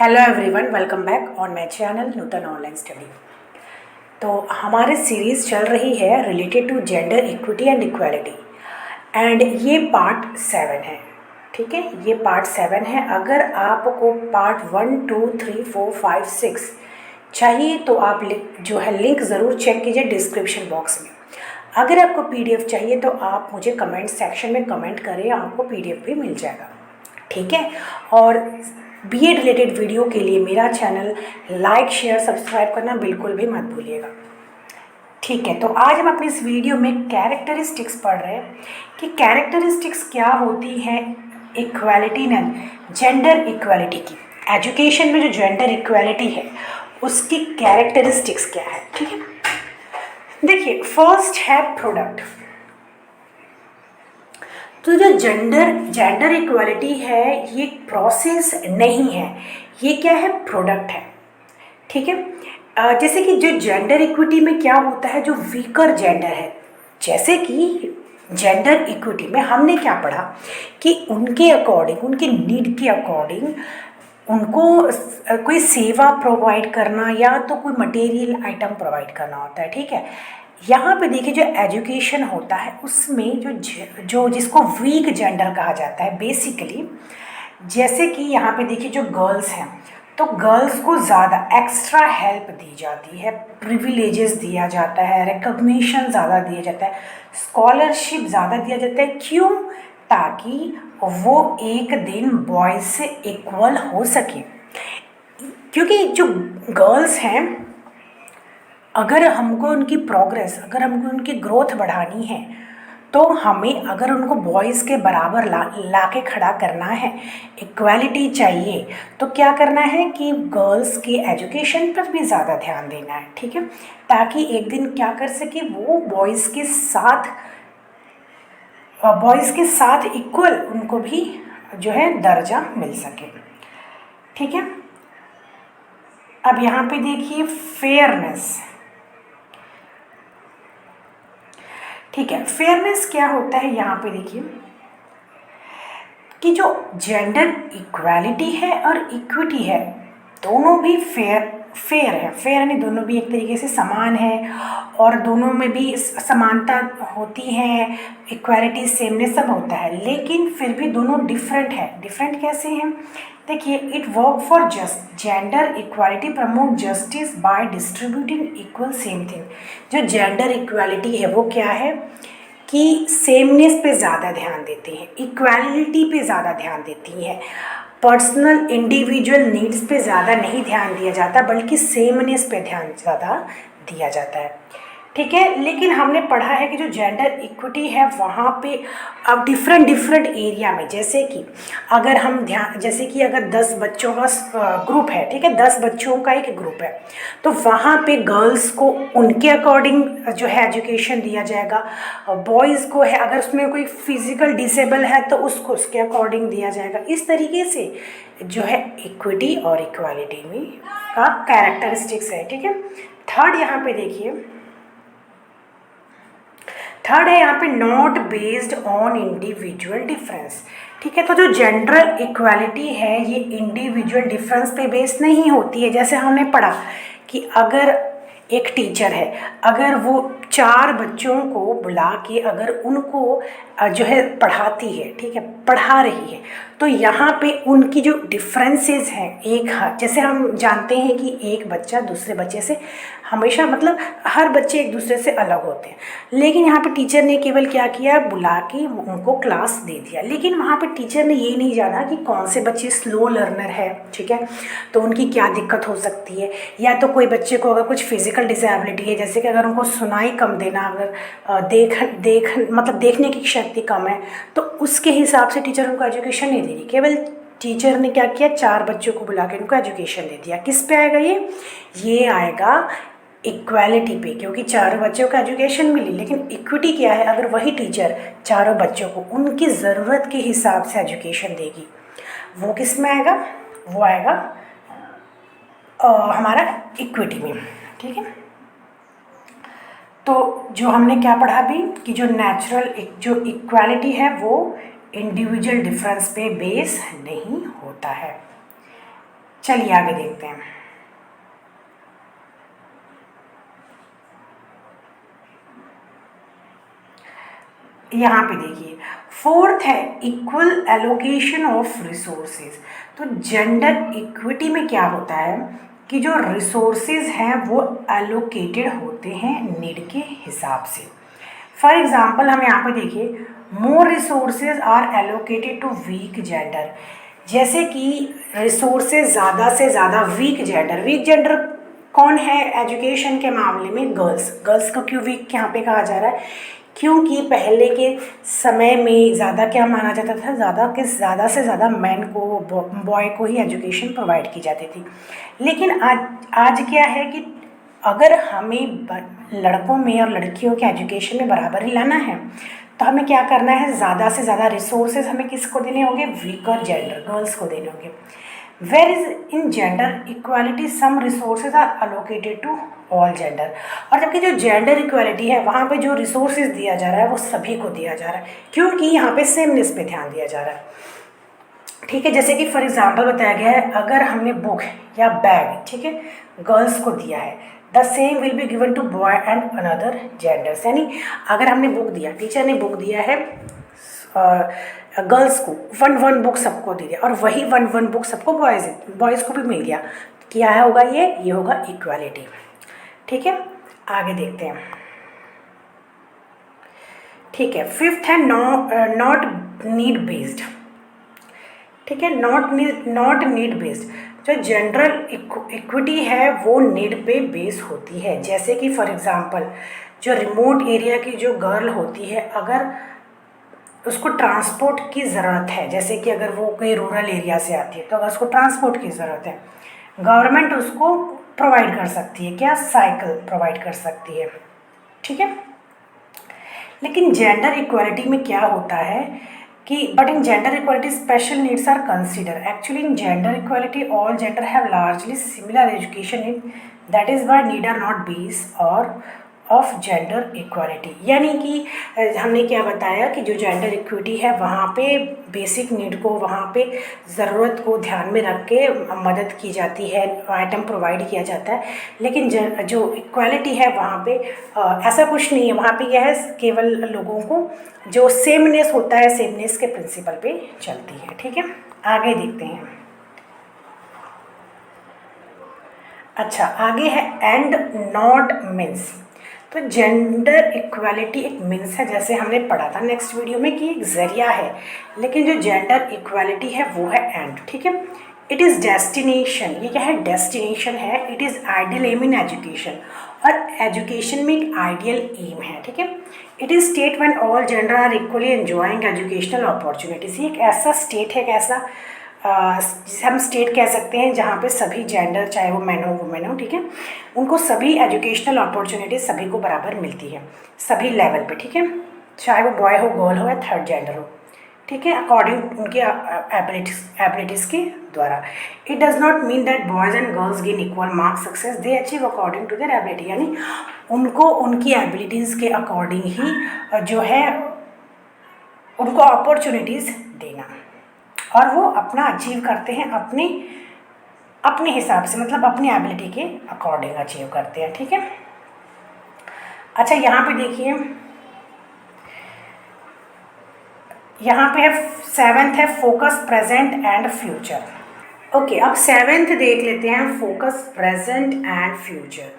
Hello everyone, welcome back on my channel Nutan online study. तो हमारे series चल रही है related to gender equity and equality and ये पार्ट 7 है। ठीक है, ये पार्ट 7 है। अगर आपको पार्ट 1, 2, 3, 4, 5, 6 चाहिए तो आप जो है लिंक ज़रूर चेक कीजिए डिस्क्रिप्शन बॉक्स में। अगर आपको पीडीएफ चाहिए तो आप मुझे कमेंट सेक्शन में कमेंट करें, आपको पीडीएफ भी मिल जाएगा। ठीक है, और बीए रिलेटेड वीडियो के लिए मेरा चैनल लाइक शेयर सब्सक्राइब करना बिल्कुल भी मत भूलिएगा। ठीक है, तो आज हम अपनी इस वीडियो में कैरेक्टरिस्टिक्स पढ़ रहे हैं कि कैरेक्टरिस्टिक्स क्या होती हैं इक्वालिटी ने जेंडर इक्वालिटी की। एजुकेशन में जो जेंडर इक्वालिटी है उसकी कैरेक्टरिस्टिक्स क्या है। ठीक है, देखिए फर्स्ट है प्रोडक्ट। तो जो जेंडर इक्वालिटी है ये प्रोसेस नहीं है, ये क्या है, प्रोडक्ट है। ठीक है, जैसे कि जो जेंडर इक्विटी में क्या होता है, जो वीकर जेंडर है, जैसे कि जेंडर इक्विटी में हमने क्या पढ़ा कि उनके अकॉर्डिंग, उनके नीड के अकॉर्डिंग उनको कोई सेवा प्रोवाइड करना या तो कोई मटेरियल आइटम प्रोवाइड करना होता है। ठीक है, यहाँ पे देखिए जो एजुकेशन होता है उसमें जो जिसको वीक जेंडर कहा जाता है बेसिकली, जैसे कि यहाँ पे देखिए जो गर्ल्स हैं तो गर्ल्स को ज़्यादा एक्स्ट्रा हेल्प दी जाती है, प्रिविलेजेस दिया जाता है, रिकग्निशन ज़्यादा दिया जाता है, स्कॉलरशिप ज़्यादा दिया जाता है। क्यों? ताकि वो एक दिन बॉयज़ से इक्वल हो सके। क्योंकि जो गर्ल्स हैं, अगर हमको उनकी प्रोग्रेस, अगर हमको उनकी ग्रोथ बढ़ानी है तो हमें अगर उनको बॉयज़ के बराबर ला के खड़ा करना है, इक्वालिटी चाहिए, तो क्या करना है कि गर्ल्स के एजुकेशन पर भी ज़्यादा ध्यान देना है। ठीक है, ताकि एक दिन क्या कर सके वो बॉयज़ के साथ इक्वल उनको भी जो है दर्जा मिल सके। ठीक है, अब यहाँ पे देखिए फेयरनेस। ठीक है, फेयरनेस क्या होता है, यहाँ पे देखिए कि जो जेंडर इक्वालिटी है और इक्विटी है दोनों भी फेयर है। फेयर यानी दोनों भी एक तरीके से समान है और दोनों में भी समानता होती है, इक्वालिटी सेमनेस सब होता है, लेकिन फिर भी दोनों डिफरेंट है। डिफरेंट कैसे हैं? देखिए, it work for gender equality promote justice by distributing equal same thing. जो जेंडर इक्वालिटी है वो क्या है कि सेमनेस पे ज़्यादा ध्यान देती हैं, इक्वालिटी पे ज़्यादा ध्यान देती हैं, पर्सनल इंडिविजुअल नीड्स पे ज़्यादा नहीं ध्यान दिया जाता बल्कि सेमनेस पे ध्यान ज़्यादा दिया जाता है। ठीक है, लेकिन हमने पढ़ा है कि जो जेंडर इक्विटी है वहाँ पे अब डिफरेंट एरिया में, जैसे कि अगर हम जैसे कि अगर 10 बच्चों का ग्रुप है, ठीक है, 10 बच्चों का एक ग्रुप है, तो वहाँ पे गर्ल्स को उनके अकॉर्डिंग जो है एजुकेशन दिया जाएगा, बॉयज़ को है अगर उसमें कोई फिजिकल डिसेबल है तो उसको उसके अकॉर्डिंग दिया जाएगा। इस तरीके से जो है इक्विटी और इक्वालिटी में का कैरेक्टरिस्टिक्स है। ठीक है, थर्ड यहाँ पे देखिए, थर्ड है यहाँ पे not based on individual difference. ठीक है, तो जो जेंडर इक्वालिटी है ये इंडिविजुअल डिफरेंस पे बेस्ड नहीं होती है। जैसे हमने पढ़ा कि अगर एक टीचर है, अगर वो 4 बच्चों को बुला के अगर उनको जो है पढ़ाती है, ठीक है, पढ़ा रही है, तो यहाँ पे उनकी जो डिफरेंसेस हैं, जैसे हम जानते हैं कि एक बच्चा दूसरे बच्चे से हमेशा, मतलब हर बच्चे एक दूसरे से अलग होते हैं, लेकिन यहाँ पे टीचर ने केवल क्या किया, बुला के उनको क्लास दे दिया, लेकिन वहाँ पे टीचर ने ये नहीं जाना कि कौन से बच्चे स्लो लर्नर है, ठीक है, तो उनकी क्या दिक्कत हो सकती है, या तो कोई बच्चे को अगर कुछ फिजिकल डिसेबिलिटी है, जैसे कि अगर उनको सुनाई कम देना, अगर मतलब देखने की शक्ति कम है, तो उसके हिसाब से टीचर उनको एजुकेशन नहीं दे रही। केवल टीचर ने क्या किया, 4 बच्चों को बुला के उनको एजुकेशन दे दिया। किस पे आएगा ये आएगा इक्वालिटी पे, क्योंकि 4 बच्चों को एजुकेशन मिली। लेकिन इक्विटी क्या है, अगर वही टीचर 4 बच्चों को उनकी ज़रूरत के हिसाब से एजुकेशन देगी, वो किस में आएगा, वो आएगा हमारा इक्विटी में। ठीक है, तो जो हमने क्या पढ़ा अभी कि जो जो इक्वालिटी है वो इंडिविजुअल डिफरेंस पे बेस नहीं होता है। चलिए आगे देखते हैं। यहाँ पे देखिए फोर्थ है इक्वल एलोकेशन ऑफ रिसोर्सेज। तो जेंडर इक्विटी में क्या होता है कि जो रिसोर्सेज हैं वो एलोकेटेड होते हैं नीड के हिसाब से। फॉर एग्जाम्पल हम यहाँ पे देखिए more resources are allocated to weak gender. जैसे कि रिसोर्सेज ज़्यादा से ज़्यादा वीक जेंडर कौन है एजुकेशन के मामले में? गर्ल्स। गर्ल्स को क्यों वीक यहाँ पे कहा जा रहा है? क्योंकि पहले के समय में ज़्यादा क्या माना जाता था, ज़्यादा से ज़्यादा मैन को, बॉय को ही एजुकेशन प्रोवाइड की जाती थी। लेकिन आज क्या है कि अगर हमें लड़कों में और लड़कियों के एजुकेशन में बराबरी लाना है तो हमें क्या करना है, ज़्यादा से ज़्यादा रिसोर्सेज हमें किसको देने होंगे? वीकर जेंडर, गर्ल्स को देने होंगे। Where is in gender equality some resources are allocated to all gender. और जबकि जो जेंडर इक्वालिटी है वहाँ पे जो रिसोर्सेज दिया जा रहा है वो सभी को दिया जा रहा है, क्योंकि यहाँ पे सेमनेस पे ध्यान दिया जा रहा है। ठीक है, जैसे कि फॉर एग्जांपल बताया गया है, अगर हमने बुक या बैग, ठीक है, गर्ल्स को दिया है, the same will be given to boy and another genders. यानी अगर हमने बुक दिया, टीचर ने बुक दिया है गर्ल्स को, वन बुक सबको दे दिया, और वही वन बुक सबको बॉयज़ को भी मिल गया, क्या होगा ये होगा इक्वालिटी। ठीक है, आगे देखते हैं। ठीक है, फिफ्थ है नॉट नीड बेस्ड। ठीक है, नॉट नीड बेस्ड। जो जनरल इक्विटी है वो नीड पे बेस होती है। जैसे कि फॉर एग्जांपल जो रिमोट एरिया की जो गर्ल होती है, अगर उसको ट्रांसपोर्ट की ज़रूरत है, जैसे कि अगर वो कोई रूरल एरिया से आती है तो अगर उसको ट्रांसपोर्ट की ज़रूरत है, गवर्नमेंट उसको प्रोवाइड कर सकती है, क्या? साइकिल प्रोवाइड कर सकती है। ठीक है, लेकिन जेंडर इक्वालिटी में क्या होता है कि but in gender equality special needs are consider. Actually in gender equality all gender have largely similar education in, that is why need are not base और ऑफ जेंडर इक्वालिटी। यानी कि हमने क्या बताया कि जो जेंडर इक्विटी है वहाँ पे बेसिक नीड को, वहाँ पे ज़रूरत को ध्यान में रख के मदद की जाती है, आइटम प्रोवाइड किया जाता है। लेकिन जो इक्वालिटी है वहाँ पे ऐसा कुछ नहीं है। वहाँ पे क्या है, केवल लोगों को जो सेमनेस होता है, सेमनेस के प्रिंसिपल पे चलती है। ठीक है, आगे देखते हैं। अच्छा, आगे है एंड नॉट मीन्स। तो जेंडर इक्वालिटी एक मीन्स है, जैसे हमने पढ़ा था नेक्स्ट वीडियो में कि एक जरिया है, लेकिन जो जेंडर इक्वालिटी है वो है एंड। ठीक है, इट इज़ डेस्टिनेशन। ये क्या है? डेस्टिनेशन है। It is ideal aim in education, और एजुकेशन में एक आइडियल एम है। ठीक है, it is state when all gender are equally enjoying educational opportunities. ये एक ऐसा स्टेट है, एक ऐसा जिसे हम स्टेट कह सकते हैं जहाँ पे सभी जेंडर, चाहे वो मैन हो वुमेन हो, ठीक है, उनको सभी एजुकेशनल अपॉर्चुनिटीज सभी को बराबर मिलती है, सभी लेवल पे। ठीक है, चाहे वो बॉय हो, गर्ल हो या थर्ड जेंडर हो। ठीक है, अकॉर्डिंग उनके एबिलिटीज़ के द्वारा। It does not mean that boys and girls gain equal marks success, they achieve according to their ability. यानी उनको उनकी एबिलिटीज़ के अकॉर्डिंग ही जो है उनको अपॉर्चुनिटीज़ देना, और वो अपना अचीव करते हैं अपने हिसाब से, मतलब अपनी एबिलिटी के अकॉर्डिंग अचीव करते हैं। ठीक है, अच्छा यहाँ पे देखिए, यहाँ पे है सेवेंथ है focus present and future. Okay, अब सेवेंथ देख लेते हैं, फोकस प्रेजेंट एंड फ्यूचर।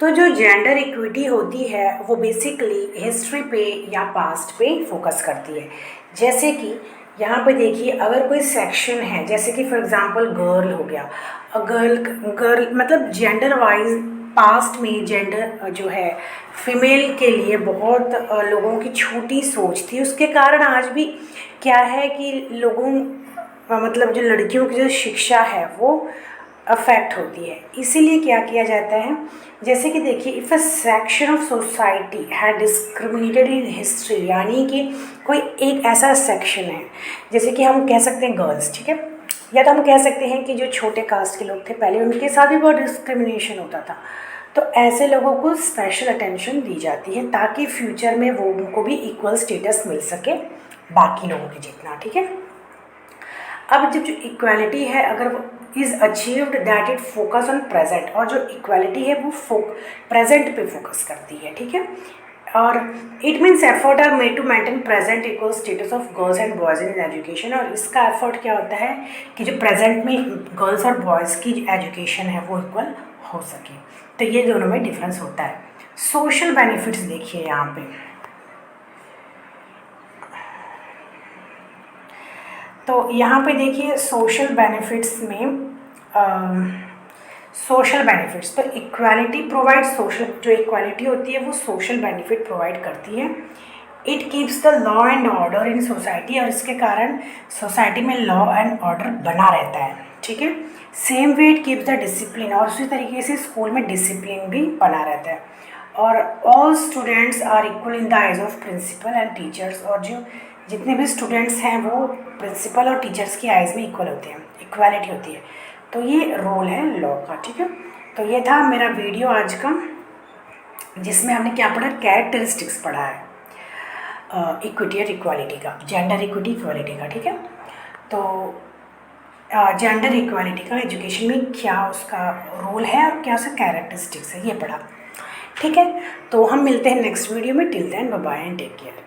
तो जो जेंडर इक्विटी होती है वो बेसिकली हिस्ट्री पे या पास्ट पे फोकस करती है। जैसे कि यहाँ पे देखिए, अगर कोई सेक्शन है, जैसे कि फॉर एग्जांपल गर्ल हो गया, गर्ल मतलब जेंडर वाइज पास्ट में जेंडर जो है फीमेल के लिए बहुत लोगों की छोटी सोच थी, उसके कारण आज भी क्या है कि लोगों मतलब जो लड़कियों की जो शिक्षा है वो अफेक्ट होती है। इसीलिए क्या किया जाता है, जैसे कि देखिए, if a section of society है डिस्क्रिमिनेटेड इन हिस्ट्री, यानी कि कोई एक ऐसा सेक्शन है, जैसे कि हम कह सकते हैं गर्ल्स, ठीक है, या तो हम कह सकते हैं कि जो छोटे कास्ट के लोग थे पहले, उनके साथ भी बहुत डिस्क्रिमिनेशन होता था, तो ऐसे लोगों को स्पेशल अटेंशन दी जाती है ताकि फ्यूचर में वो उनको भी इक्वल स्टेटस मिल सके बाकी लोगों के जितना। ठीक है, अब जब जो इक्वालिटी है, अगर is achieved that it focus on present, और जो इक्वालिटी है वो प्रेजेंट पे फोकस करती है, ठीक है। और it means effort are made to maintain present equal status of girls and boys in education, और इसका एफर्ट क्या होता है कि जो प्रेजेंट में गर्ल्स और बॉयज़ की एजुकेशन है वो इक्वल हो सके। तो ये दोनों में डिफरेंस होता है। सोशल बेनिफिट्स देखिए यहाँ पे, तो यहाँ पे देखिए सोशल बेनिफिट्स में सोशल बेनिफिट्स, तो इक्वालिटी प्रोवाइड सोशल, जो इक्वालिटी होती है वो सोशल बेनिफिट प्रोवाइड करती है। It keeps the law and order in society, और इसके कारण सोसाइटी में लॉ एंड ऑर्डर बना रहता है, ठीक है। Same way it keeps the discipline, और उसी तरीके से स्कूल में डिसिप्लिन भी बना रहता है। और all students are equal in the eyes of principal and teachers, और जो जितने भी स्टूडेंट्स हैं वो प्रिंसिपल और टीचर्स की आइज़ में इक्वल होते हैं, इक्वालिटी होती है। तो ये रोल है लॉ का, ठीक है। तो ये था मेरा वीडियो आज का, जिसमें हमने क्या पढ़ा, कैरेक्टरिस्टिक्स पढ़ा है इक्विटी और इक्वालिटी का, जेंडर इक्विटी इक्वालिटी का, ठीक है। तो जेंडर इक्वालिटी का एजुकेशन में क्या उसका रोल है और क्या उसका कैरेक्टरिस्टिक्स है, ये पढ़ा, ठीक है। तो हम मिलते हैं नेक्स्ट वीडियो में। Till then bye bye and take care.